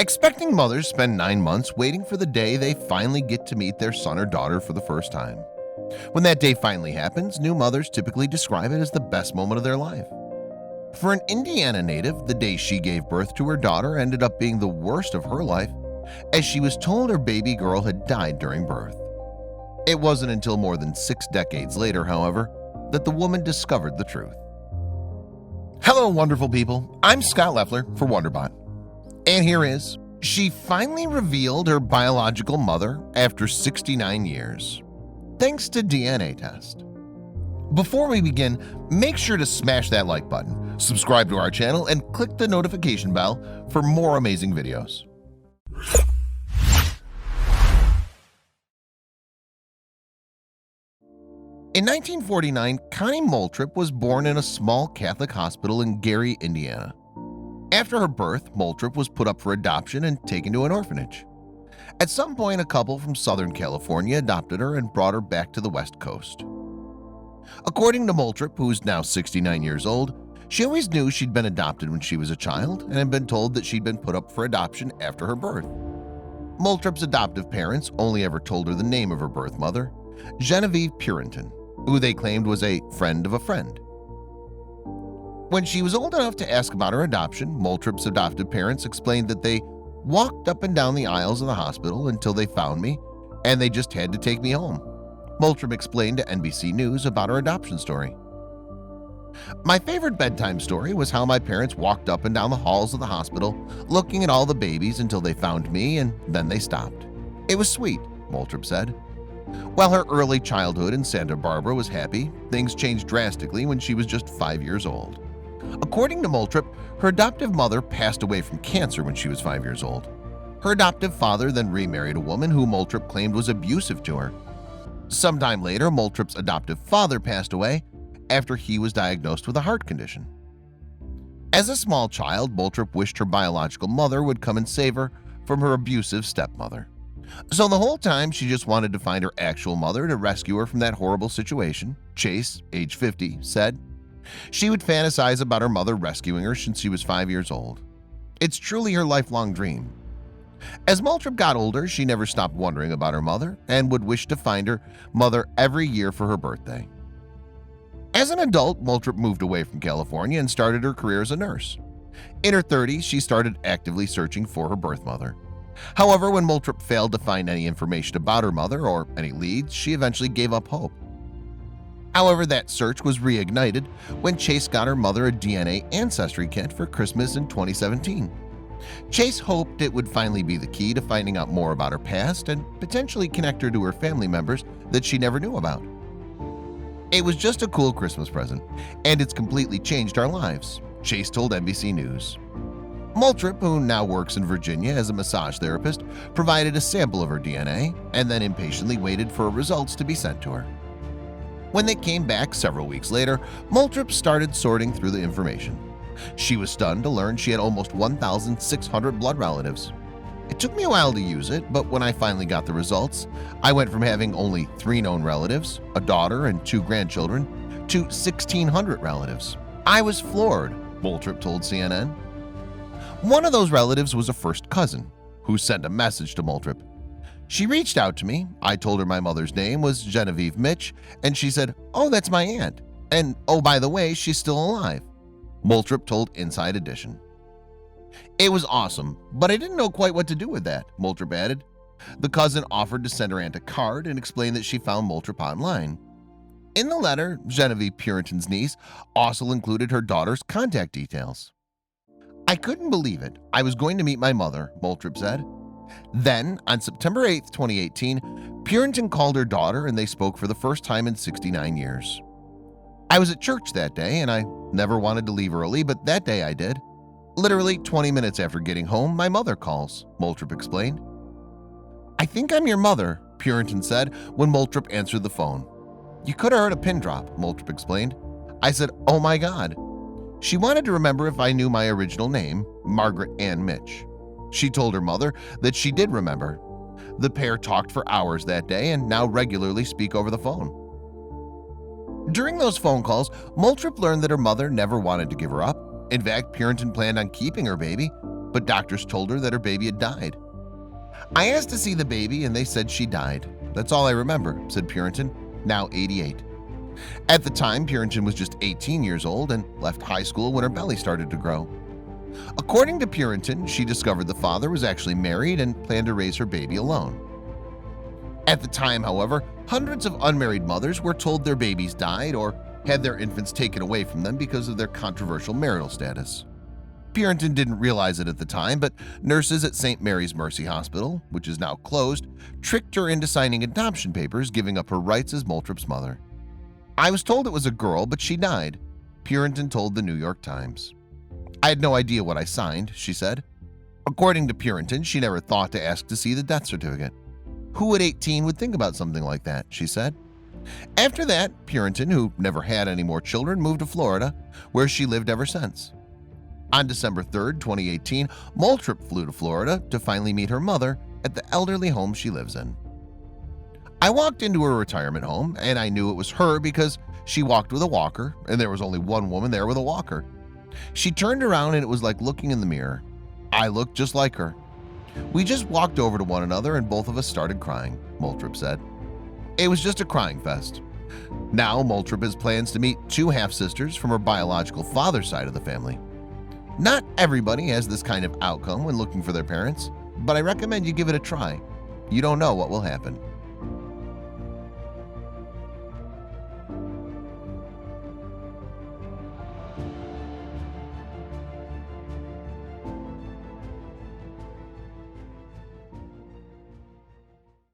Expecting mothers spend 9 months waiting for the day they finally get to meet their son or daughter for the first time. When that day finally happens, new mothers typically describe it as the best moment of their life. For an Indiana native, the day she gave birth to her daughter ended up being the worst of her life, as she was told her baby girl had died during birth. It wasn't until more than 6 decades later, however, that the woman discovered the truth. Hello, wonderful people. I'm Scott Leffler for WonderBot. And here is, she finally revealed her biological mother after 69 years, thanks to DNA test. Before we begin, make sure to smash that like button, subscribe to our channel, and click the notification bell for more amazing videos. In 1949, Connie Moultrie was born in a small Catholic hospital in Gary, Indiana. After her birth, Moultrie was put up for adoption and taken to an orphanage. At some point, a couple from Southern California adopted her and brought her back to the West Coast. According to Moultrie, who's now 69 years old, she always knew she'd been adopted when she was a child and had been told that she'd been put up for adoption after her birth. Moultrie's adoptive parents only ever told her the name of her birth mother, Genevieve Purinton, who they claimed was a friend of a friend. When she was old enough to ask about her adoption, Moultrie's adoptive parents explained that they walked up and down the aisles of the hospital until they found me, and they just had to take me home. Moultrie explained to NBC News about her adoption story. My favorite bedtime story was how my parents walked up and down the halls of the hospital looking at all the babies until they found me, and then they stopped. It was sweet, Moultrie said. While her early childhood in Santa Barbara was happy, things changed drastically when she was just 5 years old. According to Moultrie, her adoptive mother passed away from cancer when she was 5 years old. Her adoptive father then remarried a woman who Moultrie claimed was abusive to her. Sometime later, Moultrie's adoptive father passed away after he was diagnosed with a heart condition. As a small child, Moultrie wished her biological mother would come and save her from her abusive stepmother. So the whole time, she just wanted to find her actual mother to rescue her from that horrible situation. Chase, age 50, said she would fantasize about her mother rescuing her since she was 5 years old. It's truly her lifelong dream. As Moultrie got older, she never stopped wondering about her mother and would wish to find her mother every year for her birthday. As an adult, Moultrie moved away from California and started her career as a nurse. In her 30s, she started actively searching for her birth mother. However, when Moultrie failed to find any information about her mother or any leads, she eventually gave up hope. However, that search was reignited when Chase got her mother a DNA ancestry kit for Christmas in 2017. Chase hoped it would finally be the key to finding out more about her past and potentially connect her to her family members that she never knew about. It was just a cool Christmas present, and it's completely changed our lives, Chase told NBC News. Moultrie, who now works in Virginia as a massage therapist, provided a sample of her DNA and then impatiently waited for her results to be sent to her. When they came back several weeks later, Moultrie started sorting through the information. She was stunned to learn she had almost 1,600 blood relatives. It took me a while to use it, but when I finally got the results, I went from having only 3 known relatives, a daughter and 2 grandchildren, to 1,600 relatives. I was floored, Moultrie told CNN. One of those relatives was a first cousin, who sent a message to Moultrie. She reached out to me. I told her my mother's name was Genevieve Mitch, and she said, "Oh, that's my aunt. And oh, by the way, she's still alive," Moultrie told Inside Edition. It was awesome, but I didn't know quite what to do with that, Moultrie added. The cousin offered to send her aunt a card and explained that she found Moultrie online. In the letter, Genevieve Purinton's niece also included her daughter's contact details. I couldn't believe it. I was going to meet my mother, Moultrie said. Then, on September 8, 2018, Purinton called her daughter and they spoke for the first time in 69 years. I was at church that day and I never wanted to leave early, but that day I did. Literally 20 minutes after getting home, my mother calls, Moultrie explained. I think I'm your mother, Purinton said when Moultrie answered the phone. You could have heard a pin drop, Moultrie explained. I said, oh my God. She wanted to remember if I knew my original name, Margaret Ann Mitch. She told her mother that she did remember. The pair talked for hours that day and now regularly speak over the phone. During those phone calls, Moultrie learned that her mother never wanted to give her up. In fact, Purinton planned on keeping her baby, but doctors told her that her baby had died. I asked to see the baby and they said she died. That's all I remember, said Purinton, now 88. At the time, Purinton was just 18 years old and left high school when her belly started to grow. According to Purinton, she discovered the father was actually married and planned to raise her baby alone. At the time, however, hundreds of unmarried mothers were told their babies died or had their infants taken away from them because of their controversial marital status. Purinton didn't realize it at the time, but nurses at St. Mary's Mercy Hospital, which is now closed, tricked her into signing adoption papers, giving up her rights as Moultrop's mother. I was told it was a girl, but she died, Purinton told the New York Times. I had no idea what I signed, she said. According to Purinton, she never thought to ask to see the death certificate. Who at 18 would think about something like that, she said. After that, Purinton, who never had any more children, moved to Florida, where she lived ever since. On December 3, 2018, Moultrop flew to Florida to finally meet her mother at the elderly home she lives in. I walked into her retirement home and I knew it was her because she walked with a walker and there was only one woman there with a walker. She turned around and it was like looking in the mirror. I looked just like her. We just walked over to one another and both of us started crying, Moultrop said. It was just a crying fest. Now Moultrop has plans to meet 2 half-sisters from her biological father's side of the family. Not everybody has this kind of outcome when looking for their parents, but I recommend you give it a try. You don't know what will happen.